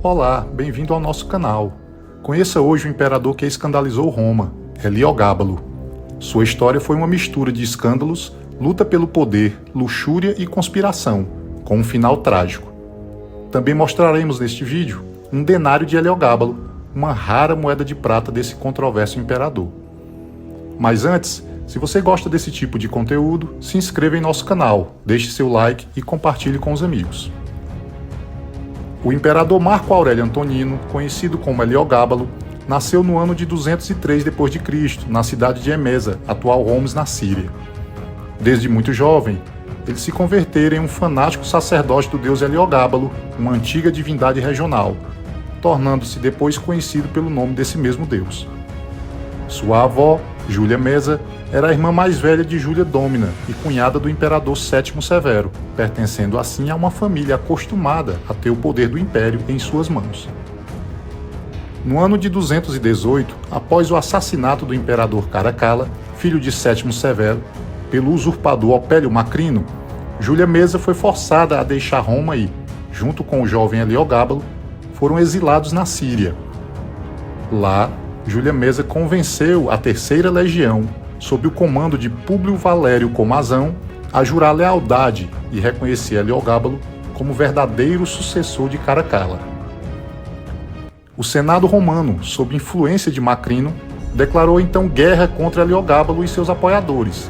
Olá, bem-vindo ao nosso canal. Conheça hoje o imperador que escandalizou Roma, Heliogábalo. Sua história foi uma mistura de escândalos, luta pelo poder, luxúria e conspiração, com um final trágico. Também mostraremos neste vídeo um denário de Heliogábalo, uma rara moeda de prata desse controverso imperador. Mas antes, se você gosta desse tipo de conteúdo, se inscreva em nosso canal, deixe seu like e compartilhe com os amigos. O imperador Marco Aurélio Antonino, conhecido como Heliogábalo, nasceu no ano de 203 d.C., na cidade de Emesa, atual Homs, na Síria. Desde muito jovem, ele se convertera em um fanático sacerdote do deus Heliogábalo, uma antiga divindade regional, tornando-se depois conhecido pelo nome desse mesmo deus. Sua avó, Júlia Mesa, era a irmã mais velha de Júlia Dómina e cunhada do imperador Sétimo Severo, pertencendo assim a uma família acostumada a ter o poder do império em suas mãos. No ano de 218, após o assassinato do imperador Caracalla, filho de Sétimo Severo, pelo usurpador Opélio Macrino, Júlia Mesa foi forçada a deixar Roma e, junto com o jovem Heliogábalo, foram exilados na Síria. Lá, Júlia Mesa convenceu a Terceira Legião, sob o comando de Públio Valério Comazão, a jurar lealdade e reconhecer Heliogábalo como verdadeiro sucessor de Caracalla. O Senado romano, sob influência de Macrino, declarou então guerra contra Heliogábalo e seus apoiadores,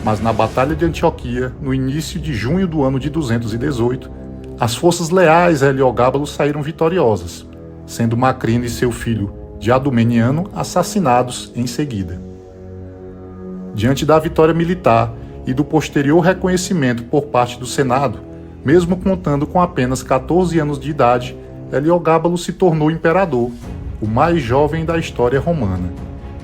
mas na Batalha de Antioquia, no início de junho do ano de 218, as forças leais a Heliogábalo saíram vitoriosas, sendo Macrino e seu filho Diadumeniano assassinados em seguida. Diante da vitória militar e do posterior reconhecimento por parte do Senado, mesmo contando com apenas 14 anos de idade, Heliogábalo se tornou imperador, o mais jovem da história romana,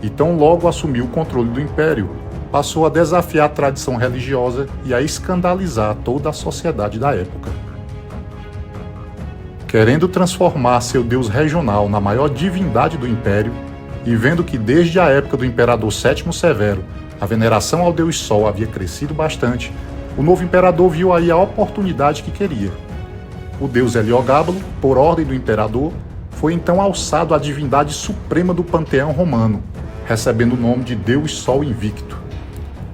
e tão logo assumiu o controle do império, passou a desafiar a tradição religiosa e a escandalizar toda a sociedade da época. Querendo transformar seu deus regional na maior divindade do império, e vendo que desde a época do imperador Sétimo Severo a veneração ao deus Sol havia crescido bastante, o novo imperador viu aí a oportunidade que queria. O deus Heliogábalo, por ordem do imperador, foi então alçado à divindade suprema do panteão romano, recebendo o nome de Deus Sol Invicto.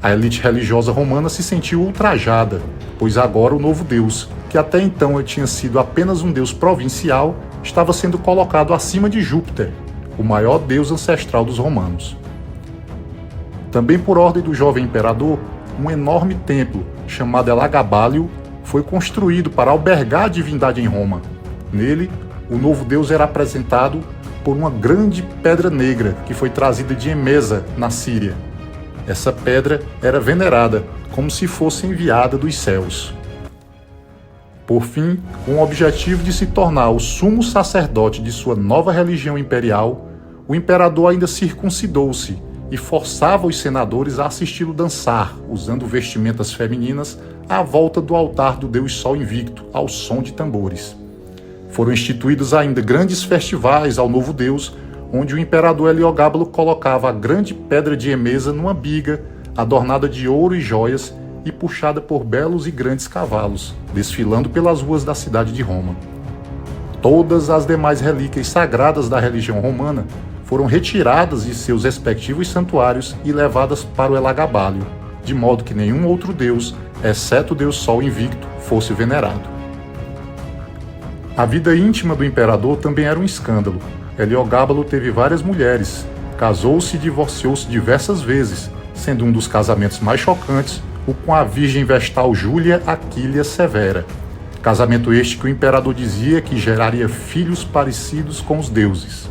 A elite religiosa romana se sentiu ultrajada, pois agora o novo deus, que até então tinha sido apenas um deus provincial, estava sendo colocado acima de Júpiter, o maior deus ancestral dos romanos. Também por ordem do jovem imperador, um enorme templo, chamado Elagabalio, foi construído para albergar a divindade em Roma. Nele, o novo deus era apresentado por uma grande pedra negra que foi trazida de Emesa, na Síria. Essa pedra era venerada como se fosse enviada dos céus. Por fim, com o objetivo de se tornar o sumo sacerdote de sua nova religião imperial, o imperador ainda circuncidou-se e forçava os senadores a assisti-lo dançar, usando vestimentas femininas, à volta do altar do deus Sol Invicto, ao som de tambores. Foram instituídos ainda grandes festivais ao novo deus, onde o imperador Heliogábalo colocava a grande pedra de Emesa numa biga, adornada de ouro e joias, e puxada por belos e grandes cavalos, desfilando pelas ruas da cidade de Roma. Todas as demais relíquias sagradas da religião romana foram retiradas de seus respectivos santuários e levadas para o Elagabalio, de modo que nenhum outro deus, exceto o deus Sol Invicto, fosse venerado. A vida íntima do imperador também era um escândalo. Heliogábalo teve várias mulheres, casou-se e divorciou-se diversas vezes, sendo um dos casamentos mais chocantes o com a virgem vestal Júlia Aquília Severa, casamento este que o imperador dizia que geraria filhos parecidos com os deuses.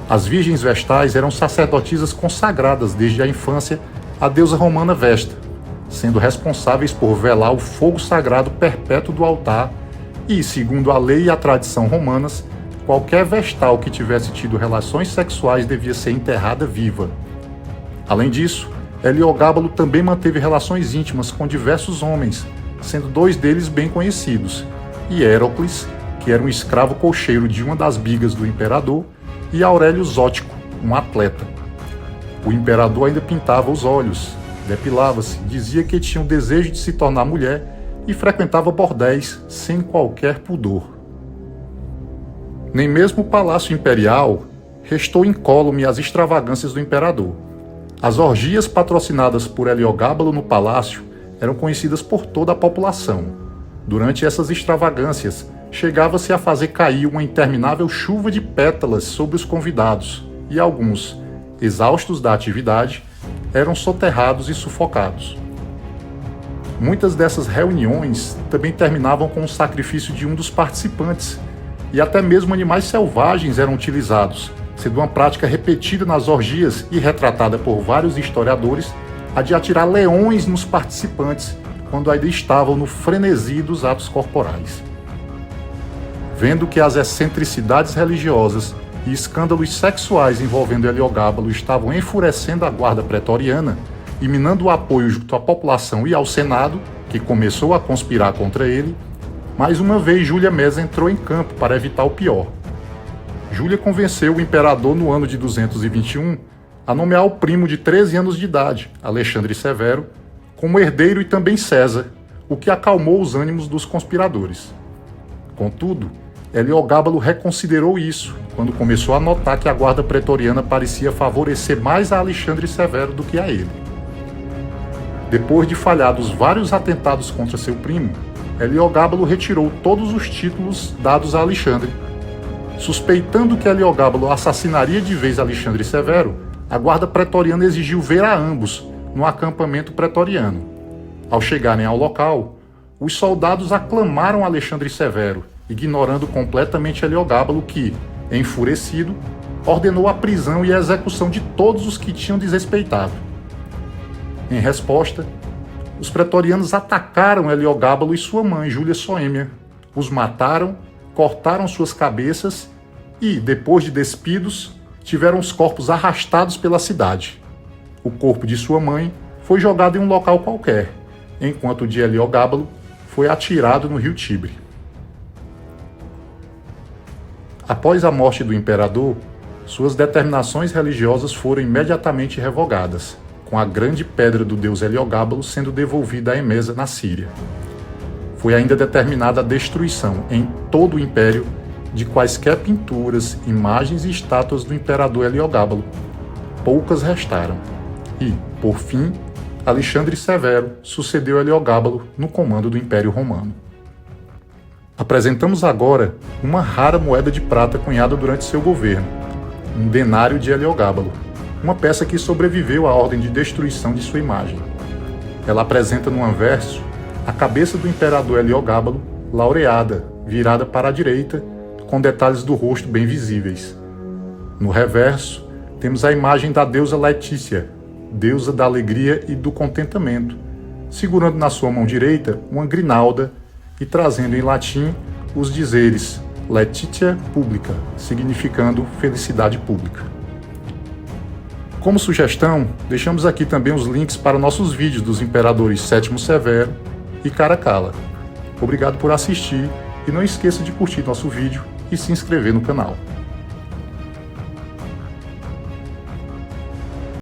As virgens vestais eram sacerdotisas consagradas desde a infância à deusa romana Vesta, sendo responsáveis por velar o fogo sagrado perpétuo do altar e, segundo a lei e a tradição romanas, qualquer vestal que tivesse tido relações sexuais devia ser enterrada viva. Além disso, Heliogábalo também manteve relações íntimas com diversos homens, sendo dois deles bem conhecidos, Hierocles, que era um escravo cocheiro de uma das bigas do imperador, e Aurélio Zótico, um atleta. O imperador ainda pintava os olhos, depilava-se, dizia que tinha o desejo de se tornar mulher e frequentava bordéis sem qualquer pudor. Nem mesmo o Palácio Imperial restou incólume às extravagâncias do imperador. As orgias patrocinadas por Heliogábalo no palácio eram conhecidas por toda a população. Durante essas extravagâncias, chegava-se a fazer cair uma interminável chuva de pétalas sobre os convidados, e alguns, exaustos da atividade, eram soterrados e sufocados. Muitas dessas reuniões também terminavam com o sacrifício de um dos participantes, e até mesmo animais selvagens eram utilizados, sendo uma prática repetida nas orgias e retratada por vários historiadores, a de atirar leões nos participantes quando ainda estavam no frenesi dos atos corporais. Vendo que as excentricidades religiosas e escândalos sexuais envolvendo Heliogábalo estavam enfurecendo a guarda pretoriana e minando o apoio junto à população e ao Senado, que começou a conspirar contra ele, mais uma vez Júlia Mesa entrou em campo para evitar o pior. Júlia convenceu o imperador no ano de 221 a nomear o primo de 13 anos de idade, Alexandre Severo, como herdeiro e também César, o que acalmou os ânimos dos conspiradores. Contudo, Heliogábalo reconsiderou isso quando começou a notar que a guarda pretoriana parecia favorecer mais a Alexandre Severo do que a ele. Depois de falhados vários atentados contra seu primo, Heliogábalo retirou todos os títulos dados a Alexandre. Suspeitando que Heliogábalo assassinaria de vez Alexandre Severo, a guarda pretoriana exigiu ver a ambos no acampamento pretoriano. Ao chegarem ao local, os soldados aclamaram Alexandre Severo, ignorando completamente Heliogábalo que, enfurecido, ordenou a prisão e a execução de todos os que tinham desrespeitado. Em resposta, os pretorianos atacaram Heliogábalo e sua mãe, Júlia Soêmia, os mataram, cortaram suas cabeças e, depois de despidos, tiveram os corpos arrastados pela cidade. O corpo de sua mãe foi jogado em um local qualquer, enquanto o de Heliogábalo foi atirado no rio Tibre. Após a morte do imperador, suas determinações religiosas foram imediatamente revogadas, com a grande pedra do deus Heliogábalo sendo devolvida a Emesa, na Síria. Foi ainda determinada a destruição em todo o império de quaisquer pinturas, imagens e estátuas do imperador Heliogábalo. Poucas restaram. E, por fim, Alexandre Severo sucedeu Heliogábalo no comando do Império Romano. Apresentamos agora uma rara moeda de prata cunhada durante seu governo, um denário de Heliogábalo, uma peça que sobreviveu à ordem de destruição de sua imagem. Ela apresenta no anverso a cabeça do imperador Heliogábalo, laureada, virada para a direita, com detalhes do rosto bem visíveis. No reverso, temos a imagem da deusa Letícia, deusa da alegria e do contentamento, segurando na sua mão direita uma grinalda e trazendo em latim os dizeres Laetitia Publica, significando felicidade pública. Como sugestão, deixamos aqui também os links para nossos vídeos dos imperadores Sétimo Severo e Caracalla. Obrigado por assistir e não esqueça de curtir nosso vídeo e se inscrever no canal.